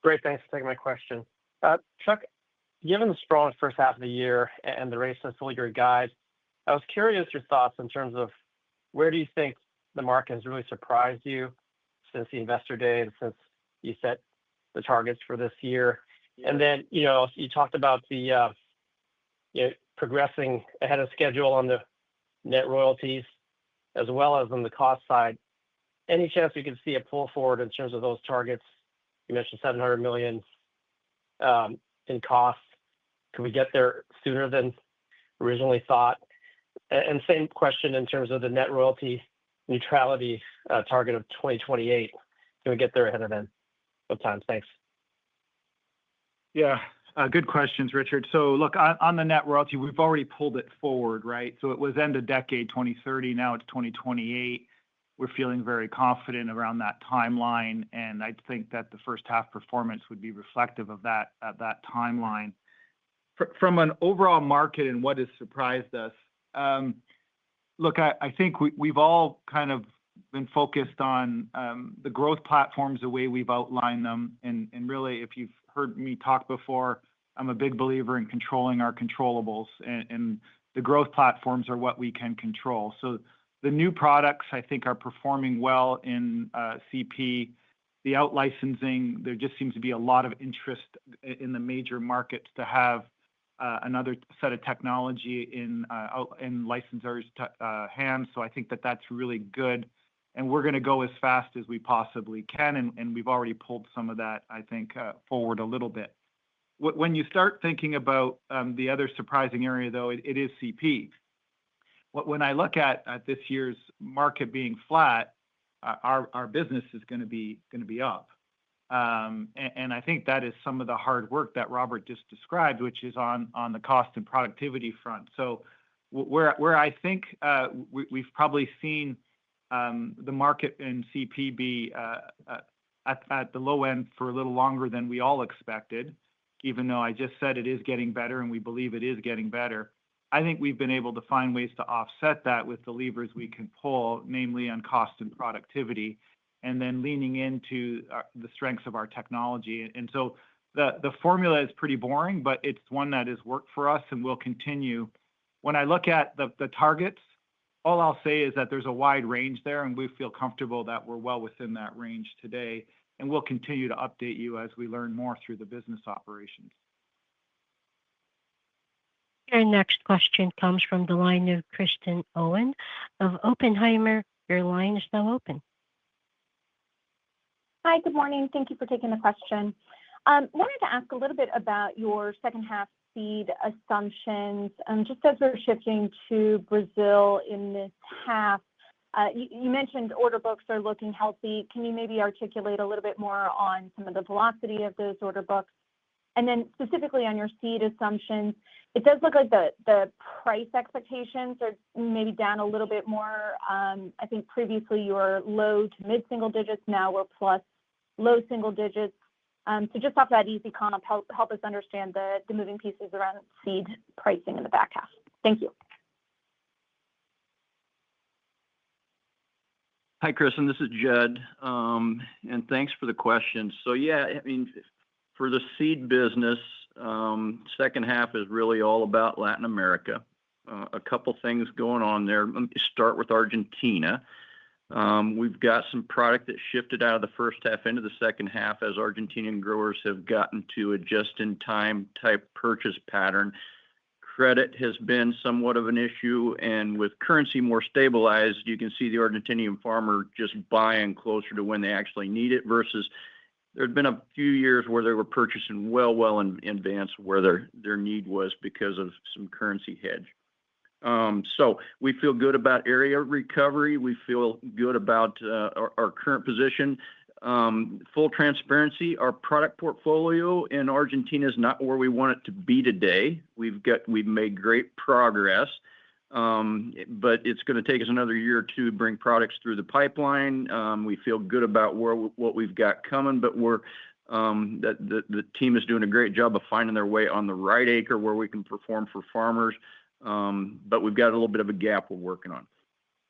Great. Thanks for taking my question. Chuck, given the strong first half of the year and the race and full year guide, I was curious your thoughts in terms of where do you think the market has really surprised you since the investor day and since you set the targets for this year? And then, you talked about the progressing ahead of schedule on the net royalties as well as on the cost side. Any chance we could see a pull forward in terms of those targets? You mentioned $700 million in costs. Could we get there sooner than originally thought? And same question in terms of the net royalty neutrality target of 2028. Can we get there ahead of time? Thanks. Yeah, good questions, Richard. So look, on the net royalty, we've already pulled it forward, right? So it was end of decade 2030. Now it's 2028. We're feeling very confident around that timeline. And I think that the first half performance would be reflective of that timeline. From an overall market and what has surprised us, look, I think we've all kind of been focused on the growth platforms, the way we've outlined them. And really, if you've heard me talk before, I'm a big believer in controlling our controllables. And the growth platforms are what we can control. So the new products, I think, are performing well in CP. The out-licensing, there just seems to be a lot of interest in the major markets to have another set of technology in licensors' hands. So I think that that's really good. And we're going to go as fast as we possibly can. And we've already pulled some of that, I think, forward a little bit. When you start thinking about the other surprising area, though, it is CP. When I look at this year's market being flat, our business is going to be up. And I think that is some of the hard work that Robert just described, which is on the cost and productivity front. So where I think we've probably seen the market in CP be at the low end for a little longer than we all expected, even though I just said it is getting better and we believe it is getting better. I think we've been able to find ways to offset that with the levers we can pull, namely on cost and productivity, and then leaning into the strengths of our technology. And so the formula is pretty boring, but it's one that has worked for us and will continue. When I look at the targets, all I'll say is that there's a wide range there, and we feel comfortable that we're well within that range today. And we'll continue to update you as we learn more through the business operations. Your next question comes from the line of Kristen Owen of Oppenheimer. Your line is now open. Hi, good morning. Thank you for taking the question. Wanted to ask a little bit about your second half seed assumptions. Just as we're shifting to Brazil in this half, you mentioned order books are looking healthy. Can you maybe articulate a little bit more on some of the velocity of those order books? And then specifically on your seed assumptions, it does look like the price expectations are maybe down a little bit more. I think previously you were low to mid-single digits. Now we're plus low single digits. So just off that easy comp, help us understand the moving pieces around seed pricing in the back half. Thank you. Hi, Kristen. This is Judd, and thanks for the question. So yeah, I mean, for the seed business, second half is really all about Latin America. A couple things going on there. Let me start with Argentina. We've got some product that shifted out of the first half into the second half as Argentinian growers have gotten to a just-in-time type purchase pattern. Credit has been somewhat of an issue, and with currency more stabilized, you can see the Argentinian farmer just buying closer to when they actually need it versus there had been a few years where they were purchasing well in advance where their need was because of some currency hedge. So we feel good about area recovery. We feel good about our current position. Full transparency, our product portfolio in Argentina is not where we want it to be today. We've made great progress, but it's going to take us another year or two to bring products through the pipeline. We feel good about what we've got coming, but the team is doing a great job of finding their way on the right acre where we can perform for farmers. But we've got a little bit of a gap we're working on.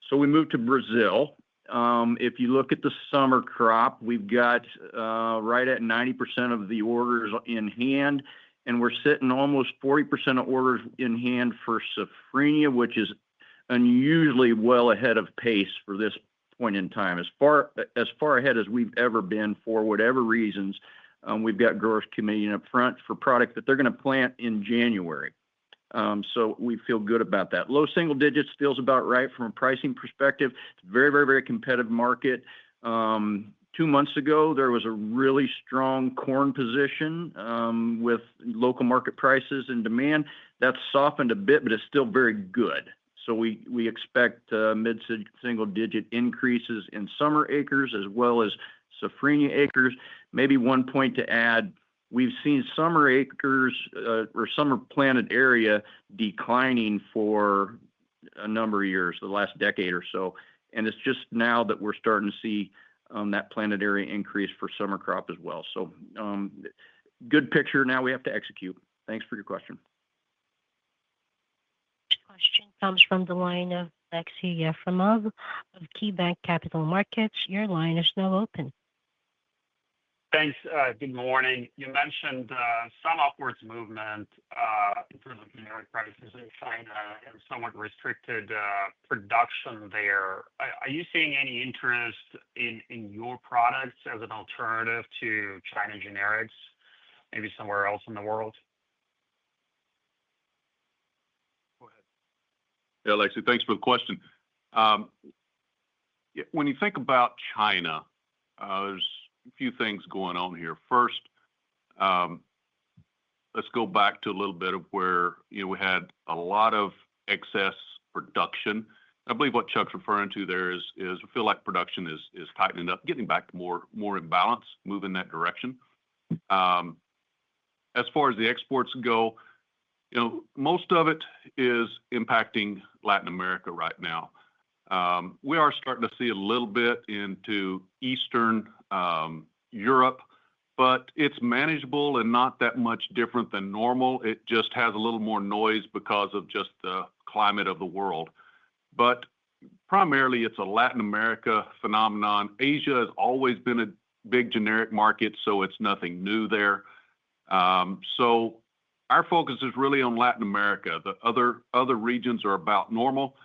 So we move to Brazil. If you look at the summer crop, we've got right at 90% of the orders in hand, and we're sitting almost 40% of orders in hand for safrinha, which is unusually well ahead of pace for this point in time. As far ahead as we've ever been for whatever reasons, we've got growers committing up front for product that they're going to plant in January. So we feel good about that. Low single digits feels about right from a pricing perspective. It's a very competitive market. 2 months ago, there was a really strong corn position with local market prices and demand. That's softened a bit, but it's still very good. So we expect mid-single digit increases in summer acres as well as safrinha acres. Maybe one point to add, we've seen summer acres or summer planted area declining for a number of years, the last decade or so. And it's just now that we're starting to see that planted area increase for summer crop as well. So good picture. Now we have to execute. Thanks for your question. Next question comes from the line of Alexei Yefremov of KeyBanc Capital Markets. Your line is now open. Thanks. Good morning. You mentioned some upwards movement in terms of generic prices in China and somewhat restricted production there. Are you seeing any interest in your products as an alternative to China generics, maybe somewhere else in the world? Go ahead. Yeah, Alexei, thanks for the question. When you think about China, there's a few things going on here. First, let's go back to a little bit of where we had a lot of excess production. I believe what Chuck's referring to there is I feel like production is tightening up, getting back to more in balance, moving that direction. As far as the exports go, most of it is impacting Latin America right now. We are starting to see a little bit into Eastern Europe, but it's manageable and not that much different than normal. It just has a little more noise because of just the climate of the world. But primarily, it's a Latin America phenomenon. Asia has always been a big generic market, so it's nothing new there. So our focus is really on Latin America. The other regions are about normal,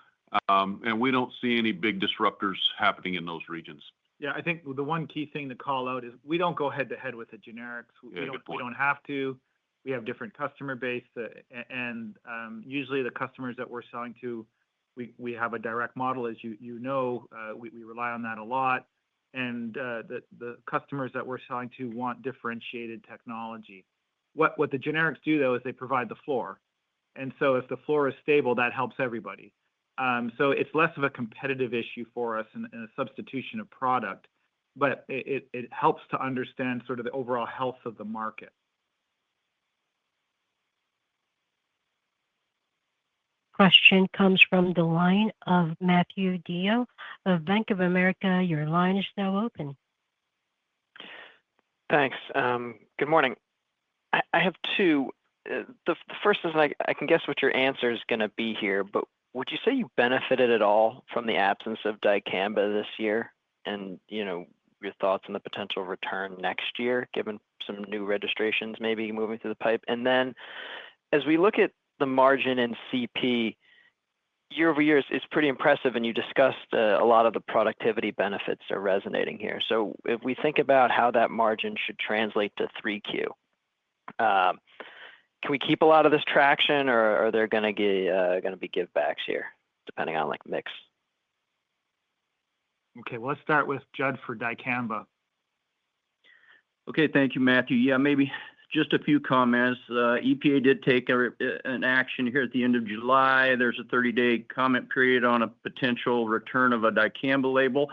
and we don't see any big disruptors happening in those regions. Yeah, I think the one key thing to call out is we don't go head to head with the generics. We don't have to. We have different customer base, and usually the customers that we're selling to, we have a direct model, as you know. We rely on that a lot. and the customers that we're selling to want differentiated technology. What the generics do, though, is they provide the floor. And so if the floor is stable, that helps everybody. So it's less of a competitive issue for us and a substitution of product, but it helps to understand sort of the overall health of the market. Question comes from the line of Matthew Dio of Bank of America. Your line is now open. Thanks. Good morning. I have two. The first is I can guess what your answer is going to be here, but would you say you benefited at all from the absence of dicamba this year? And, your thoughts on the potential return next year, given some new registrations maybe moving through the pipe? And then as we look at the margin in CP, year over year is pretty impressive, and you discussed a lot of the productivity benefits are resonating here. So if we think about how that margin should translate to 3Q, can we keep a lot of this traction, or are there going to be give backs here, depending on mix? Okay, well, let's start with Judd for dicamba. Okay, thank you, Matthew. Yeah, maybe just a few comments. EPA did take an action here at the end of July. There's a 30-day comment period on a potential return of a dicamba label.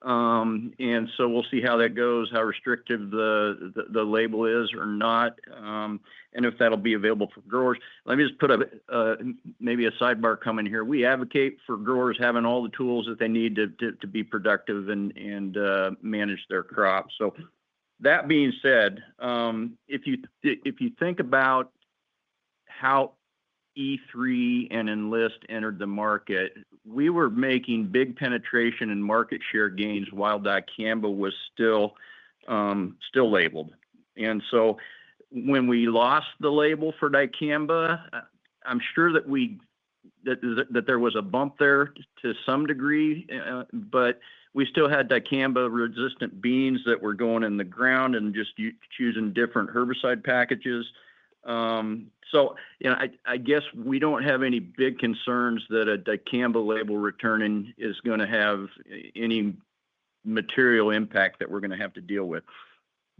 And so we'll see how that goes, how restrictive the label is or not, and if that'll be available for growers. Let me just put maybe a sidebar comment here. We advocate for growers having all the tools that they need to be productive and manage their crops. So that being said, if you think about how E3 and Enlist entered the market, we were making big penetration and market share gains while dicamba was still labeled. And so when we lost the label for dicamba, I'm sure that there was a bump there to some degree, but we still had dicamba-resistant beans that were going in the ground and just choosing different herbicide packages. So, I guess we don't have any big concerns that a dicamba label returning is going to have any material impact that we're going to have to deal with.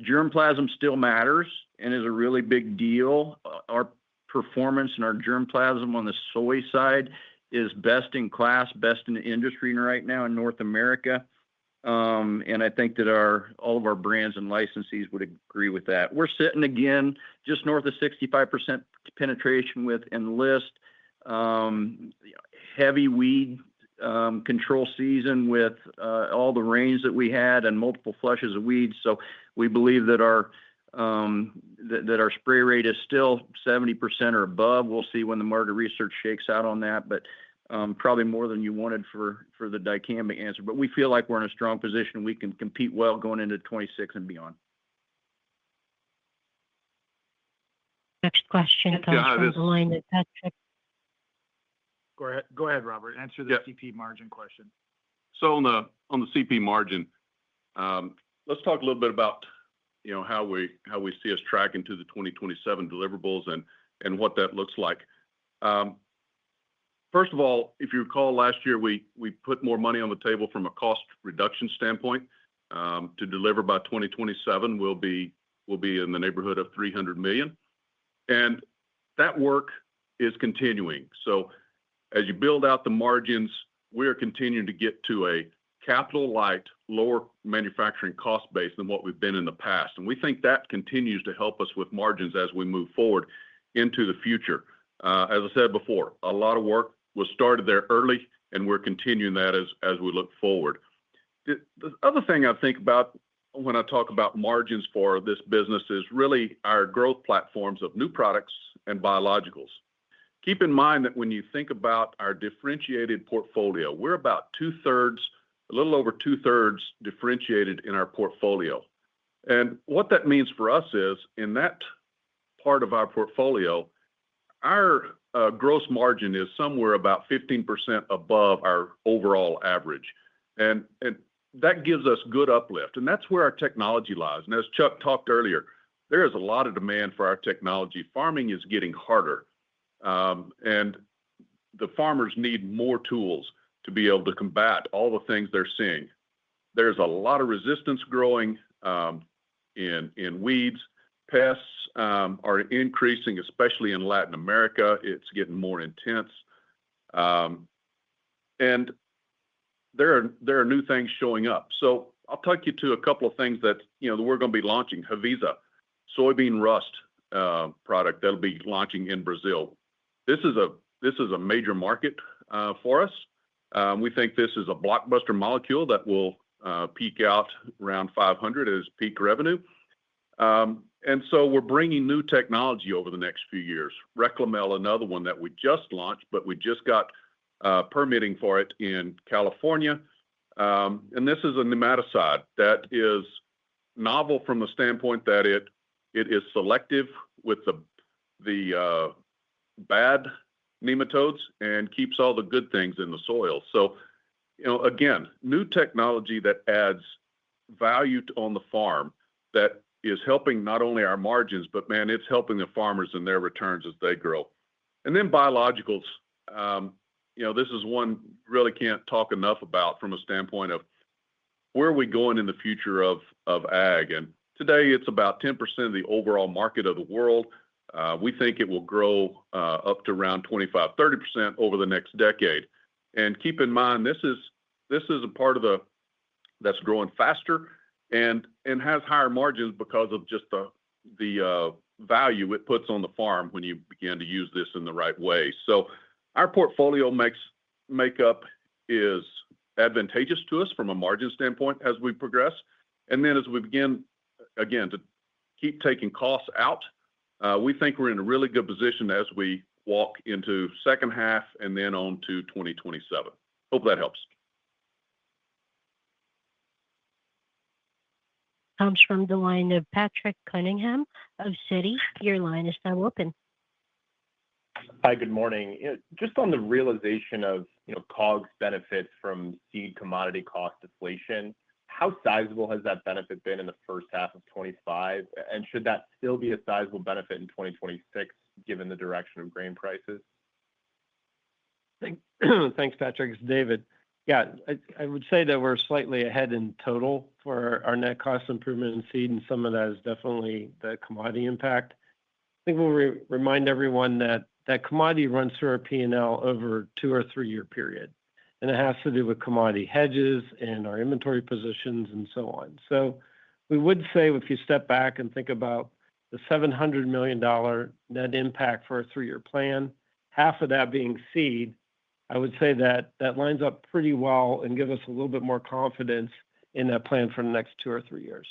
Germplasm still matters and is a really big deal. Our performance in our germplasm on the soy side is best in class, best in the industry right now in North America. And I think that all of our brands and licensees would agree with that. We're sitting again just north of 65% penetration with Enlist, heavy weed control season with all the rains that we had and multiple flushes of weeds. So we believe that our spray rate is still 70% or above. We'll see when the market research shakes out on that, but probably more than you wanted for the dicamba answer. But we feel like we're in a strong position. We can compete well going into 26 and beyond. Next question comes from the line of Patrick. Go ahead, Robert. Answer the CP margin question. So on the CP margin, let's talk a little bit about how we see us tracking to the 2027 deliverables and what that looks like. First of all, if you recall, last year we put more money on the table from a cost reduction standpoint. To deliver by 2027, we'll be in the neighborhood of $300 million, and that work is continuing. So as you build out the margins, we're continuing to get to a capital light, lower manufacturing cost base than what we've been in the past, and we think that continues to help us with margins as we move forward into the future. As I said before, a lot of work was started there early, and we're continuing that as we look forward. The other thing I think about when I talk about margins for this business is really our growth platforms of new products and biologicals. Keep in mind that when you think about our differentiated portfolio, we're about a little over two-thirds differentiated in our portfolio. And what that means for us is, in that part of our portfolio, our gross margin is somewhere about 15% above our overall average. And that gives us good uplift. And that's where our technology lies. And as Chuck talked earlier, there is a lot of demand for our technology. Farming is getting harder. And the farmers need more tools to be able to combat all the things they're seeing. There's a lot of resistance growing in weeds. Pests are increasing, especially in Latin America. It's getting more intense. And there are new things showing up. So I'll take you to a couple of things that we're going to be launching. Haviza, soybean rust product that'll be launching in Brazil. This is a major market for us. We think this is a blockbuster molecule that will peak out around 500 as peak revenue. And so we're bringing new technology over the next few years. Reclamel, another one that we just launched, but we just got permitting for it in California. And this is a nematicide that is novel from the standpoint that it is selective with the bad nematodes and keeps all the good things in the soil. So, again, new technology that adds value on the farm that is helping not only our margins, but man, it's helping the farmers and their returns as they grow. And then biologicals, this is one really can't talk enough about from a standpoint of where are we going in the future of ag. And today it's about 10% of the overall market of the world. We think it will grow up to around 25-30% over the next decade. And keep in mind, this is a part of that's growing faster and has higher margins because of just the value it puts on the farm when you begin to use this in the right way. So our portfolio makeup is advantageous to us from a margin standpoint as we progress. And then as we begin, again, to keep taking costs out, we think we're in a really good position as we walk into second half and then on to 2027. Hope that helps. Comes from the line of Patrick Cunningham of Citi. Your line is now open. Hi, good morning. Just on the realization of COGS benefits from seed commodity cost deflation, how sizable has that benefit been in the first half of 25? And should that still be a sizable benefit in 2026, given the direction of grain prices? Thanks, Patrick. It's David. Yeah, I would say that we're slightly ahead in total for our net cost improvement in seed, and some of that is definitely the commodity impact. I think we'll remind everyone that commodity runs through our P&L over 2 or 3 year period, and it has to do with commodity hedges and our inventory positions and so on. So we would say if you step back and think about the $700 million net impact for a 3 year plan, half of that being seed, I would say that lines up pretty well and give us a little bit more confidence in that plan for the next 2 or 3 years.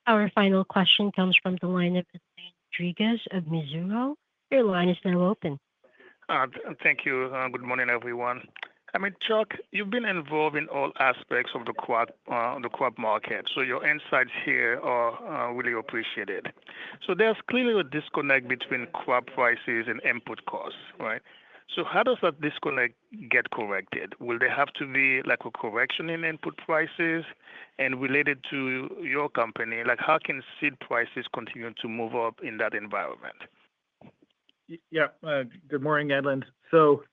Our final question comes from the line of Rodriguez of Mizuho. Your line is now open. Thank you. Good morning, everyone. I mean, Chuck, you've been involved in all aspects of the crop market, so your insights here are really appreciated. So there's clearly a disconnect between crop prices and input costs, right? So how does that disconnect get corrected? Will there have to be like a correction in input prices? And related to your company, like how can seed prices continue to move up in that environment? Yeah. Good morning, Edland. So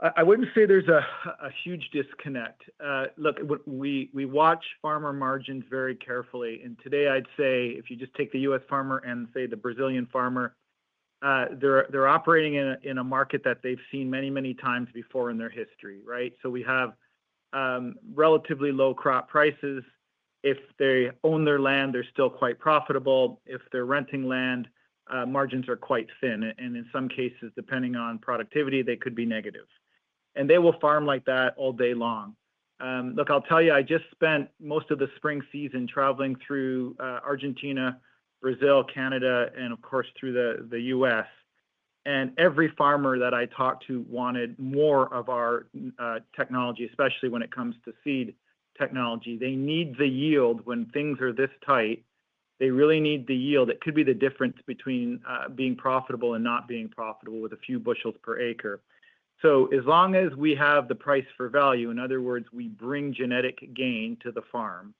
I wouldn't say there's a huge disconnect. Look, we watch farmer margins very carefully. And today I'd say if you just take the U.S. farmer and say the Brazilian farmer, they're operating in a market that they've seen many, many times before in their history, right? So we have relatively low crop prices. If they own their land, they're still quite profitable. If they're renting land, margins are quite thin. And in some cases, depending on productivity, they could be negative. And they will farm like that all day long. Look, I'll tell you, I just spent most of the spring season traveling through Argentina, Brazil, Canada, and of course through the U.S. And every farmer that I talked to wanted more of our technology, especially when it comes to seed technology. They need the yield when things are this tight. They really need the yield. It could be the difference between being profitable and not being profitable with a few bushels per acre. So as long as we have the price for value, in other words, we bring genetic gain to the farm,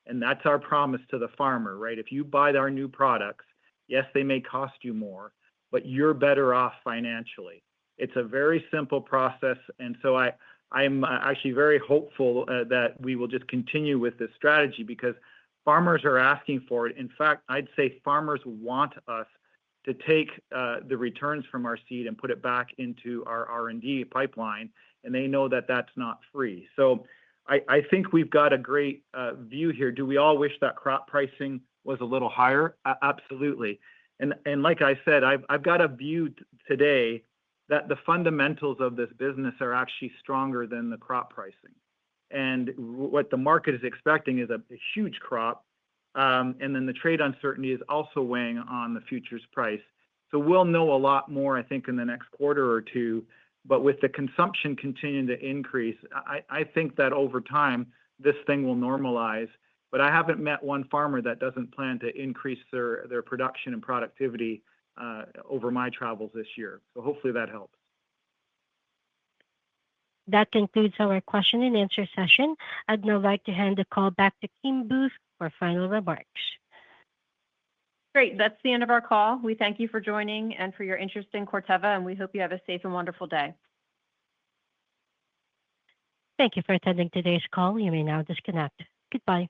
and that's our promise to the farmer, right? If you buy our new products, yes, they may cost you more, but you're better off financially. It's a very simple process. And so I'm actually very hopeful that we will just continue with this strategy because farmers are asking for it. In fact, I'd say farmers want us to take the returns from our seed and put it back into our R&D pipeline, and they know that that's not free. So I think we've got a great view here. Do we all wish that crop pricing was a little higher? Absolutely. And like I said, I've got a view today that the fundamentals of this business are actually stronger than the crop pricing. And what the market is expecting is a huge crop. And then the trade uncertainty is also weighing on the futures price. So we'll know a lot more, I think, in the next quarter or two. But with the consumption continuing to increase, I think that over time, this thing will normalize. But I haven't met one farmer that doesn't plan to increase their production and productivity over my travels this year. So hopefully that helps. That concludes our question and answer session. I'd now like to hand the call back to Kim Booth for final remarks. Great. That's the end of our call. We thank you for joining and for your interest in Corteva, and we hope you have a safe and wonderful day. Thank you for attending today's call. You may now disconnect. Goodbye.